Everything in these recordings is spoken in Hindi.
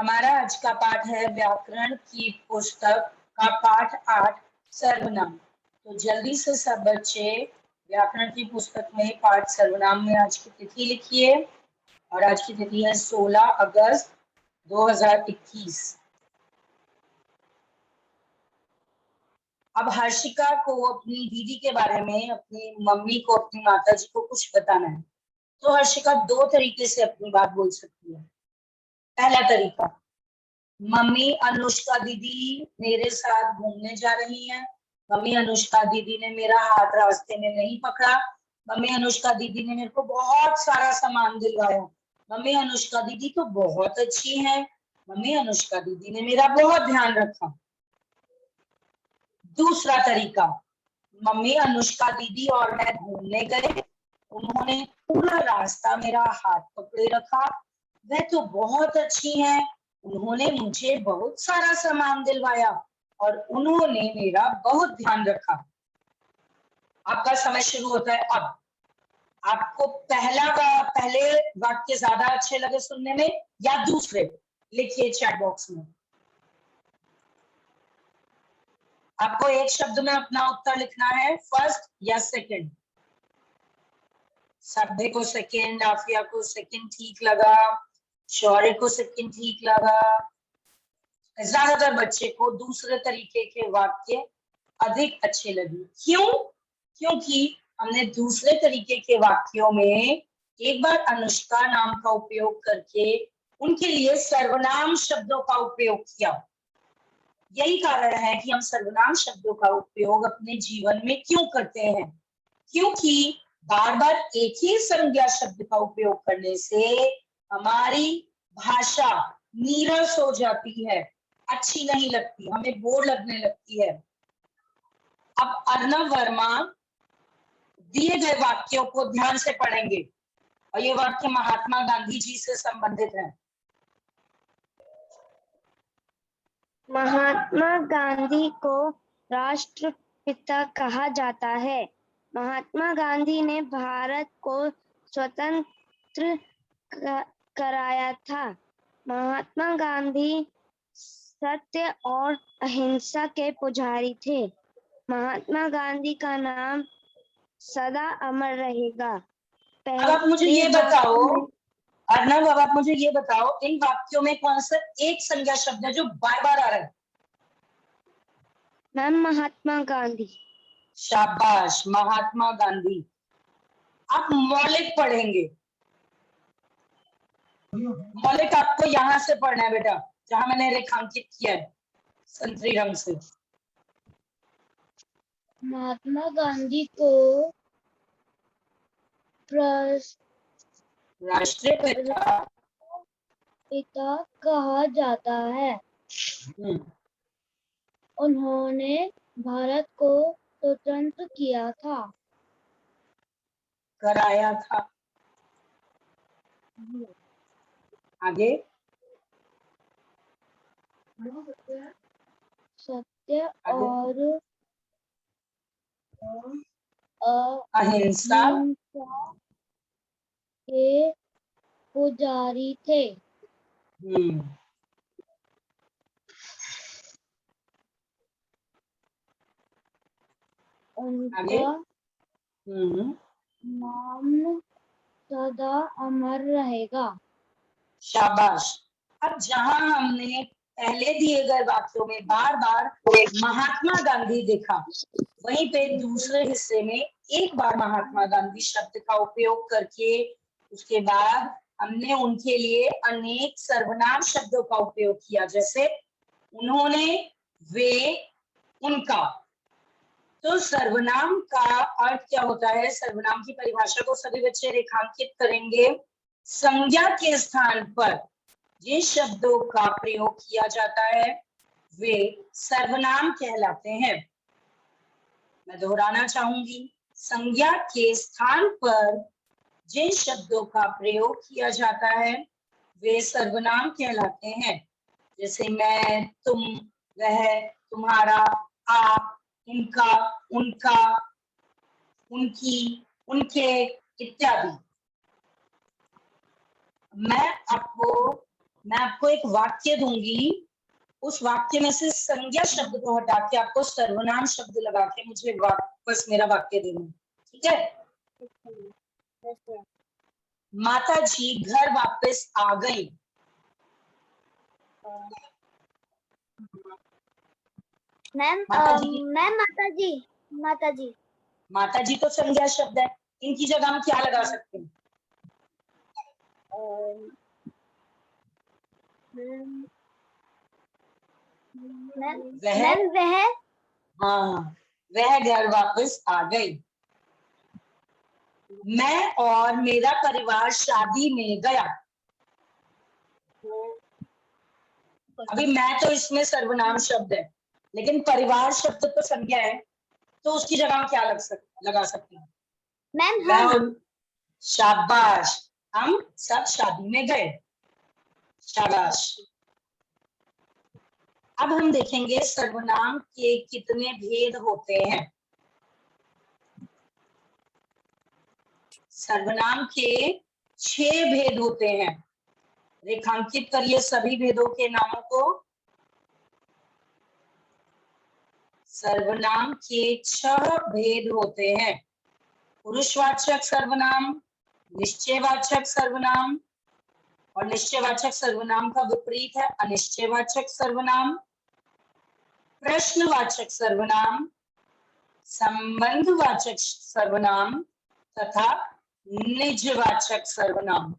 हमारा आज का पाठ है व्याकरण की पुस्तक का पाठ 8 सर्वनाम। तो जल्दी से सब बच्चे व्याकरण की पुस्तक में पाठ सर्वनाम में आज की तिथि लिखिए और आज की तिथि है 16 अगस्त 2021। अब हर्षिका को अपनी दीदी के बारे में, अपनी मम्मी को, अपनी माता जी को कुछ बताना है। तो हर्षिका दो तरीके से अपनी बात बोल सकती है। पहला तरीका, मम्मी अनुष्का दीदी मेरे साथ घूमने जा रही हैं। मम्मी अनुष्का दीदी ने मेरा हाथ रास्ते में नहीं पकड़ा। मम्मी अनुष्का दीदी ने मेरे को बहुत सारा सामान दिलवाया। मम्मी अनुष्का दीदी तो बहुत अच्छी हैं। मम्मी अनुष्का दीदी ने मेरा बहुत ध्यान रखा। दूसरा तरीका, मम्मी अनुष्का दीदी और मैं घूमने गए। उन्होंने पूरा रास्ता मेरा हाथ पकड़े रखा। वह तो बहुत अच्छी हैं। उन्होंने मुझे बहुत सारा सामान दिलवाया और उन्होंने मेरा बहुत ध्यान रखा। आपका समय शुरू होता है अब। आपको पहले वाक्य ज्यादा अच्छे लगे सुनने में या दूसरे, लिखिए चैट बॉक्स में। आपको एक शब्द में अपना उत्तर लिखना है, फर्स्ट या सेकंड। सभ्य को सेकंड, आफिया को सेकंड ठीक लगा, शौर्य को सेकंड ठीक लगा। ज्यादातर बच्चे को दूसरे तरीके के वाक्य अधिक अच्छे लगे। क्यों? क्योंकि हमने दूसरे तरीके के वाक्यों में एक बार अनुष्का नाम का उपयोग करके उनके लिए सर्वनाम शब्दों का उपयोग किया। यही कारण है कि हम सर्वनाम शब्दों का उपयोग अपने जीवन में क्यों करते हैं, क्योंकि बार बार एक ही संज्ञा शब्द का उपयोग करने से हमारी भाषा नीरस हो जाती है, अच्छी नहीं लगती, हमें बोर लगने लगती है। अब अर्णव वर्मा दिए गए वाक्यों को ध्यान से पढ़ेंगे और ये वाक्य महात्मा गांधी जी से संबंधित है। महात्मा गांधी को राष्ट्रपिता कहा जाता है। महात्मा गांधी ने भारत को स्वतंत्र कराया था। महात्मा गांधी सत्य और अहिंसा के पुजारी थे। महात्मा गांधी का नाम सदा अमर रहेगा। अब आप मुझे ये बताओ अर्णव, अब आप मुझे ये बताओ, इन वाक्यों में कौन सा एक संज्ञा शब्द है जो बार बार आ रहा है? मैम महात्मा गांधी। शाबाश, महात्मा गांधी। आप मौलिक पढ़ेंगे। मौलिक आपको यहां से पढ़ना है बेटा, जहां मैंने रेखांकित किया है संतरी रंग से। महात्मा गांधी को राष्ट्रीय पिता कहा जाता है। उन्होंने भारत को स्वतंत्र किया था, कराया था। आगे, सत्य और अहिंसा के पुजारी थे। उनका नाम सदा अमर रहेगा। शाबाश। अब जहां हमने पहले दिए गए वाक्यों में बार बार महात्मा गांधी देखा, वहीं पे दूसरे हिस्से में एक बार महात्मा गांधी शब्द का उपयोग करके उसके बाद हमने उनके लिए अनेक सर्वनाम शब्दों का उपयोग किया, जैसे उन्होंने, वे, उनका। तो सर्वनाम का अर्थ क्या होता है? सर्वनाम की परिभाषा को सभी बच्चे रेखांकित करेंगे। संज्ञा के स्थान पर जिन शब्दों का प्रयोग किया जाता है वे सर्वनाम कहलाते हैं। मैं दोहराना चाहूंगी, संज्ञा के स्थान पर जिन शब्दों का प्रयोग किया जाता है वे सर्वनाम कहलाते हैं। जैसे मैं, तुम, वह, तुम्हारा, आप, इनका, उनका, उनकी, उनके इत्यादि। मैं आपको मैं आपको एक वाक्य दूंगी, उस वाक्य में से संज्ञा शब्द को हटा के आपको सर्वनाम शब्द लगा के मुझे वापस मेरा वाक्य देना, ठीक है? माता जी घर वापस आ गई। मैम माता जी मैम माता जी माता जी तो संज्ञा शब्द है, इनकी जगह हम क्या लगा सकते हैं? मैम वह हाँ, वह घर वापस आ गई। मैं और मेरा परिवार शादी में गया। अभी मैं तो इसमें सर्वनाम शब्द है, लेकिन परिवार शब्द तो संज्ञा है, तो उसकी जगह हम क्या लगा सकते हैं? मैम मैं और शाबाश, हम सब शादी में गए। शाबाश। अब हम देखेंगे सर्वनाम के कितने भेद होते हैं। सर्वनाम के 6 भेद होते हैं। रेखांकित करिए सभी भेदों के नामों को। सर्वनाम के 6 भेद होते हैं। पुरुषवाचक सर्वनाम, निश्चयवाचक सर्वनाम, और निश्चयवाचक सर्वनाम का विपरीत है अनिश्चयवाचक सर्वनाम, प्रश्नवाचक सर्वनाम, संबंधवाचक सर्वनाम तथा निजवाचक सर्वनाम।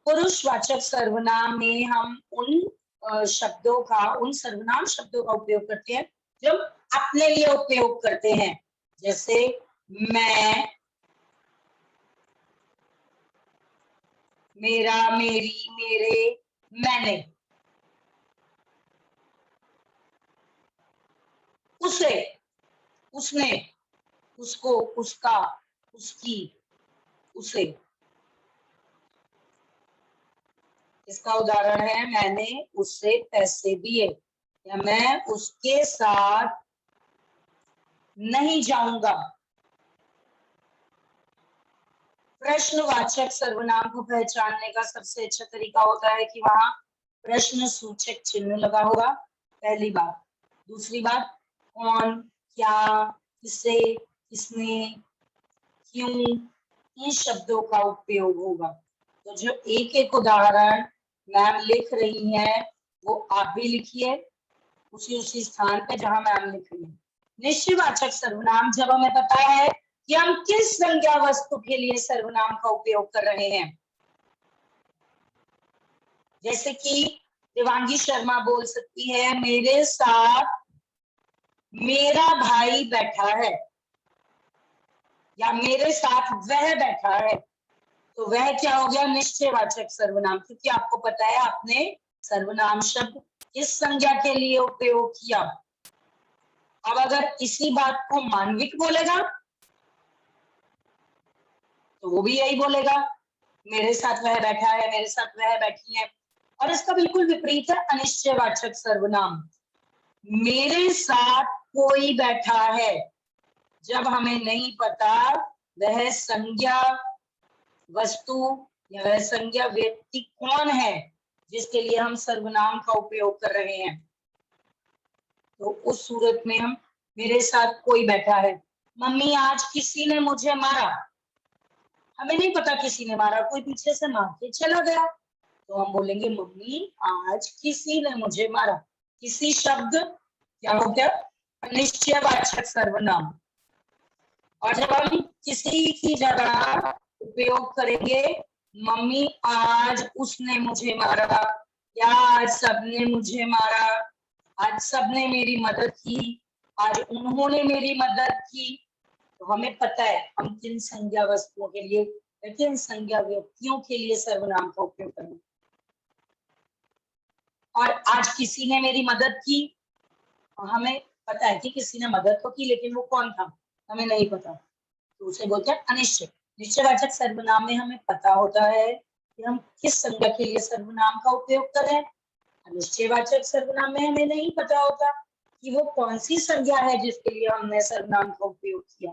पुरुषवाचक सर्वनाम में हम उन शब्दों का, उन सर्वनाम शब्दों का उपयोग करते हैं जो हम अपने लिए उपयोग करते हैं, जैसे मैं, मेरा, मेरी, मेरे, मैंने। उसे, उसने, उसको, उसका, उसकी, उसे। इसका उदाहरण है मैंने उससे पैसे दिए, या मैं उसके साथ नहीं जाऊंगा। प्रश्नवाचक सर्वनाम को पहचानने का सबसे अच्छा तरीका होता है कि वहां प्रश्न सूचक चिन्ह लगा होगा, पहली बात। दूसरी बात, कौन, क्या, किसे, किसने, क्यों, इन शब्दों का उपयोग होगा। तो जो एक एक उदाहरण मैम लिख रही हैं वो आप भी लिखिए उसी स्थान पे जहां मैम लिख रही है। निश्चयवाचक सर्वनाम, जब हमें पता है कि हम किस संज्ञा वस्तु के लिए सर्वनाम का उपयोग कर रहे हैं, जैसे कि देवांगी शर्मा बोल सकती है मेरे साथ मेरा भाई बैठा है, या मेरे साथ वह बैठा है, तो वह क्या हो गया? निश्चयवाचक सर्वनाम, क्योंकि आपको पता है आपने सर्वनाम शब्द किस संज्ञा के लिए उपयोग किया। अब अगर इसी बात को मानविक बोलेगा तो वो भी यही बोलेगा, मेरे साथ वह बैठा है, मेरे साथ वह बैठी है। और इसका बिल्कुल विपरीत है अनिश्चयवाचक सर्वनाम, मेरे साथ कोई बैठा है। जब हमें नहीं पता वह संज्ञा वस्तु या वह संज्ञा व्यक्ति कौन है जिसके लिए हम सर्वनाम का उपयोग कर रहे हैं, तो उस सूरत में हम मेरे साथ कोई बैठा है। मम्मी आज किसी ने मुझे मारा, हमें नहीं पता किसी ने मारा, कोई पीछे से मार के चला गया, तो हम बोलेंगे मम्मी आज किसी ने मुझे मारा। किसी शब्द क्या हो गया? अनिश्चयवाचक सर्वनाम। और जब हम किसी की जगह उपयोग करेंगे मम्मी आज उसने मुझे मारा, या आज सबने मुझे मारा, आज सबने मेरी मदद की, आज उन्होंने मेरी मदद की, तो हमें पता है हम किन संज्ञा वस्तुओं के लिए, किन संज्ञा व्यक्तियों के लिए सर्वनाम का उपयोग करें। और आज किसी ने मेरी मदद की, हमें पता है कि किसी ने मदद तो की, लेकिन वो कौन था हमें नहीं पता, तो उसे बोलते हैं अनिश्चित। निश्चयवाचक सर्वनाम में हमें पता होता है कि हम किस संज्ञा के लिए सर्वनाम का उपयोग कर रहे हैं। अनिश्चयवाचक सर्वनाम में हमें नहीं पता होता कि वो कौन सी संज्ञा है जिसके लिए हमने सर्वनाम का उपयोग किया।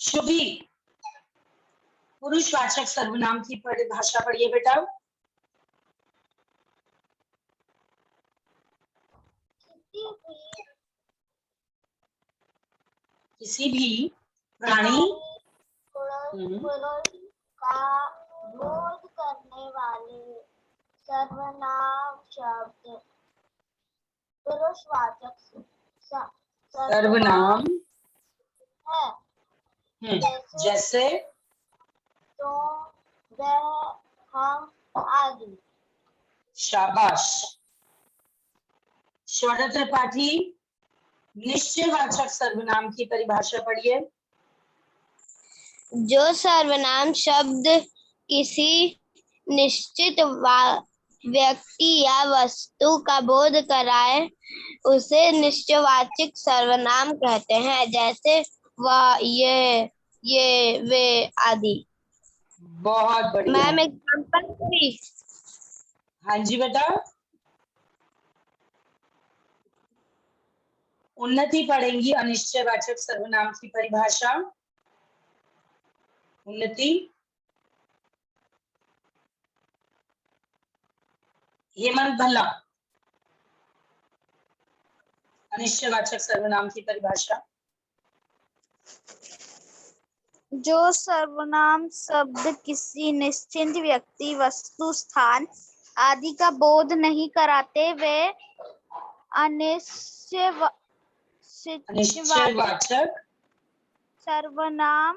शुभी, पुरुषवाचक सर्वनाम की परिभाषा पढ़िए बेटा। किसी भी प्राणी का बोध करने वाले सर्वनाम शब्द पुरुषवाचक सर्वनाम है, जैसे तो, वह, हम आदि। शाबाश। शौर्य त्रिपाठी, निश्चयवाचक सर्वनाम की परिभाषा पढ़िए। जो सर्वनाम शब्द किसी निश्चित व्यक्ति या वस्तु का बोध कराए उसे निश्चयवाचक सर्वनाम कहते हैं, जैसे वह, ये, वे आदि। बहुत बढ़िया। मैम एग्जांपल भी। हाँ जी बेटा। उन्नति पढ़ेंगी अनिश्चयवाचक सर्वनाम की परिभाषा। उन्नति। हेमंत भल्ला, अनिश्चयवाचक सर्वनाम की परिभाषा। जो सर्वनाम शब्द किसी निश्चित व्यक्ति, वस्तु, स्थान आदि का बोध नहीं कराते वे अनिश्चयवाचक सर्वनाम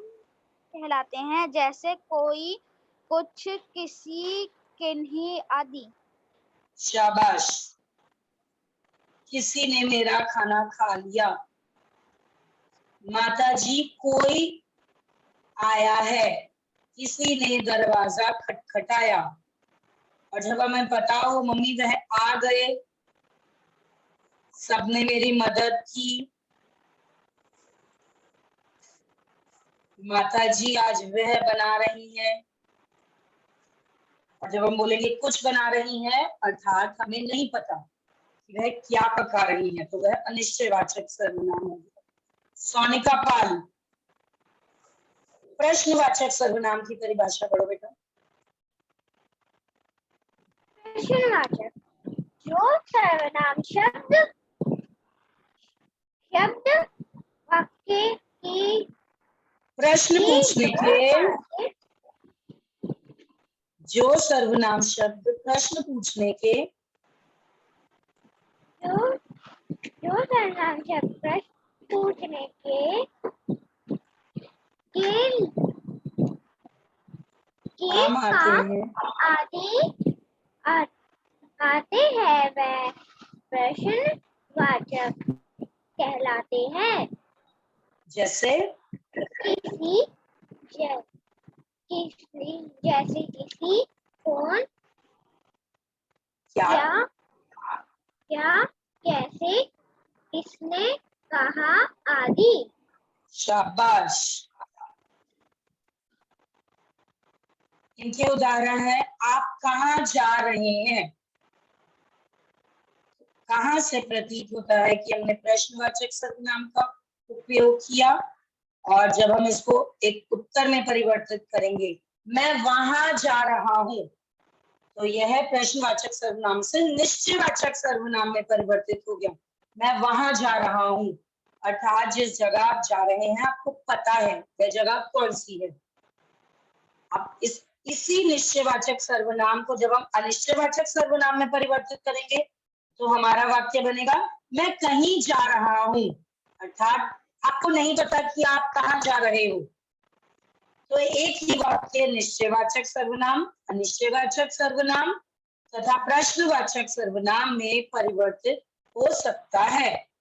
कहलाते हैं, जैसे कोई, कुछ, किसी, किन्हीं आदि। शाबाश। किसी ने मेरा खाना खा लिया। माताजी, कोई आया है। किसी ने दरवाजा खटखटाया। और जब हमें पता हो मम्मी वह आ गए, सबने मेरी मदद की। माताजी आज वह बना रही है। और जब हम बोलेंगे कुछ बना रही है, अर्थात हमें नहीं पता कि वह क्या पका रही है, तो वह अनिश्चयवाचक सर्वनाम हो गया। सोनिका पाल, प्रश्नवाचक सर्वनाम की परिभाषा पढ़ो बेटा। प्रश्नवाचक, जो सर्वनाम शब्द वाक्य की प्रश्न पूछने के, जो सर्वनाम शब्द प्रश्न पूछने के, जो सर्वनाम शब्द प्रश्न पूछने के काम आते हैं, आते हैं वह प्रश्नवाचक कहलाते हैं। जैसे जैसे किसी, कौन, क्या, कैसे, किसने, कहा आदि। शाबाश। इनके उदाहरण है, आप कहाँ जा रहे हैं। कहाँ से प्रतीत होता है कि हमने प्रश्नवाचक सर्वनाम का उपयोग किया। और जब हम इसको एक उत्तर में परिवर्तित करेंगे, मैं वहां जा रहा हूं, तो यह प्रश्नवाचक सर्वनाम से निश्चयवाचक सर्वनाम में परिवर्तित हो गया। मैं वहां जा रहा हूं, अर्थात जिस जगह आप जा रहे हैं आपको पता है वह जगह कौन सी है। अब इसी निश्चयवाचक सर्वनाम को जब हम अनिश्चयवाचक सर्वनाम में परिवर्तित करेंगे, तो हमारा वाक्य बनेगा, मैं कहीं जा रहा हूं, अर्थात आपको नहीं पता कि आप कहाँ जा रहे हो। तो एक ही वाक्य निश्चयवाचक सर्वनाम, अनिश्चयवाचक सर्वनाम तथा प्रश्नवाचक सर्वनाम में परिवर्तित हो सकता है।